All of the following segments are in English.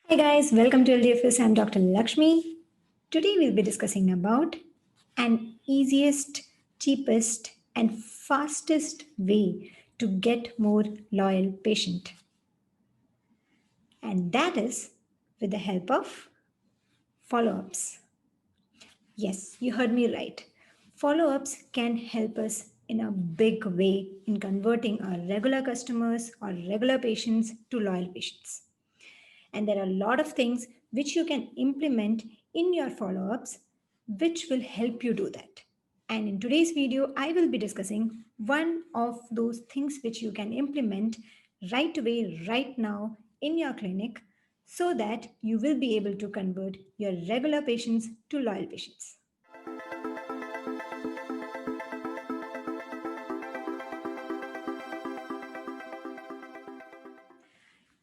Hi guys, welcome to LDFS. I'm Dr. Lakshmy. Today we'll be discussing about an easiest, cheapest and fastest way to get more loyal patient. And that is with the help of follow-ups. Yes, you heard me right. Follow-ups can help us in a big way in converting our regular customers or regular patients to loyal patients. And there are a lot of things which you can implement in your follow ups, which will help you do that. And in today's video, I will be discussing one of those things which you can implement right away, right now in your clinic, so that you will be able to convert your regular patients to loyal patients.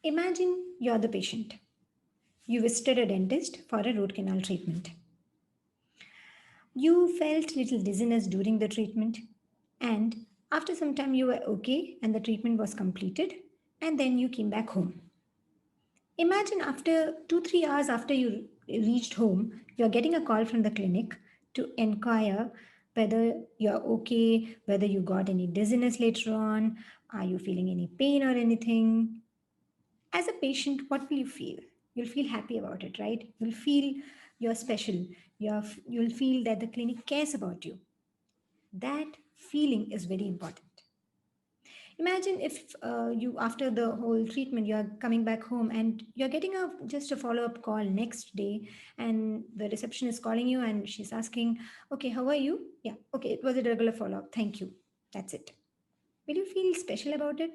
Imagine you're the patient. You visited a dentist for a root canal treatment. You felt little dizziness during the treatment, and after some time you were okay and the treatment was completed, and then you came back home. Imagine after 2 3 hours after you reached home, you're getting a call from the clinic to inquire whether you're okay, whether you got any dizziness later on, are you feeling any pain or anything. As a patient, what will you feel? You'll feel happy about it, right? You'll feel you're special. You'll feel that the clinic cares about you. That feeling is very important. Imagine if you, after the whole treatment, you're coming back home and you're getting just a follow-up call next day, and the receptionist is calling you and she's asking, okay, how are you? Yeah, okay, it was a regular follow-up, thank you, that's it. Will you feel special about it?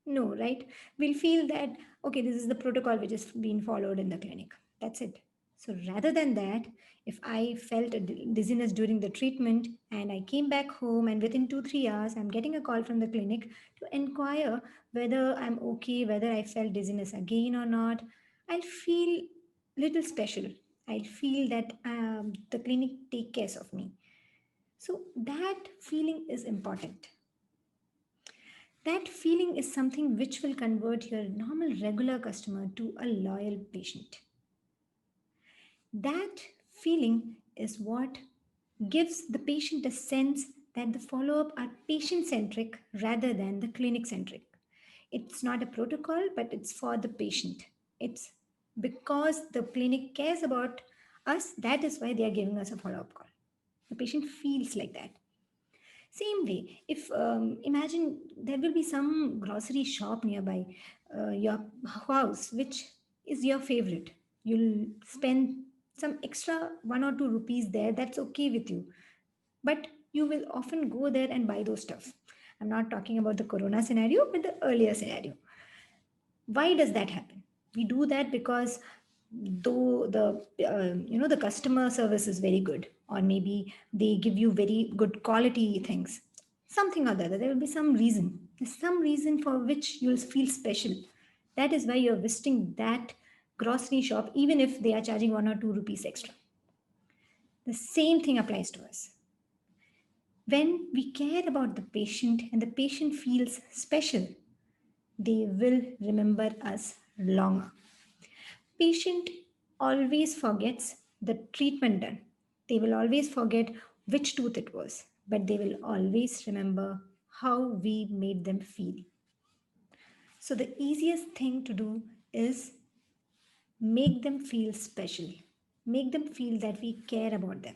No, right? We'll feel that, okay, this is the protocol which is being followed in the clinic. That's it. So rather than that, if I felt a dizziness during the treatment and I came back home and within 2 3 hours, I'm getting a call from the clinic to inquire whether I'm okay, whether I felt dizziness again or not, I'll feel little special. I'll feel that the clinic take care of me. So that feeling is important. That feeling is something which will convert your normal regular customer to a loyal patient. That feeling is what gives the patient a sense that the follow up are patient centric rather than the clinic centric. It's not a protocol, but it's for the patient. It's because the clinic cares about us, that is why they are giving us a follow up call. The patient feels like that. Same way, if imagine there will be some grocery shop nearby your house, which is your favorite. You'll spend some extra 1 or 2 rupees there, that's okay with you. But you will often go there and buy those stuff. I'm not talking about the corona scenario, but the earlier scenario. Why does that happen? We do that because though the customer service is very good, or maybe they give you very good quality things, something or the other, there will be some reason. There's some reason for which you'll feel special. That is why you're visiting that grocery shop, even if they are charging 1 or 2 rupees extra. The same thing applies to us. When we care about the patient and the patient feels special, they will remember us longer. Patient always forgets the treatment done. They will always forget which tooth it was, but they will always remember how we made them feel. So the easiest thing to do is make them feel special. Make them feel that we care about them.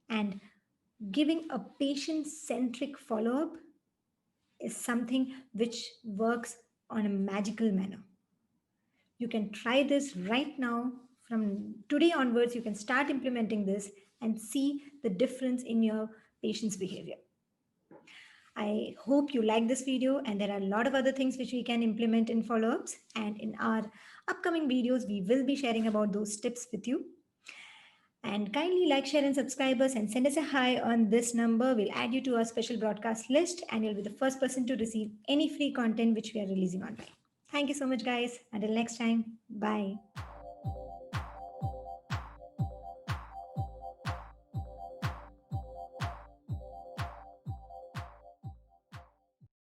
And giving a patient centric follow up is something which works on a magical manner. You can try this right now. From today onwards, you can start implementing this and see the difference in your patient's behavior. I hope you like this video, and there are a lot of other things which we can implement in follow-ups, and in our upcoming videos we will be sharing about those tips with you. And kindly like, share and subscribe us and send us a hi on this number. We'll add you to our special broadcast list, and you'll be the first person to receive any free content which we are releasing online. Thank you so much, guys. Until next time, bye.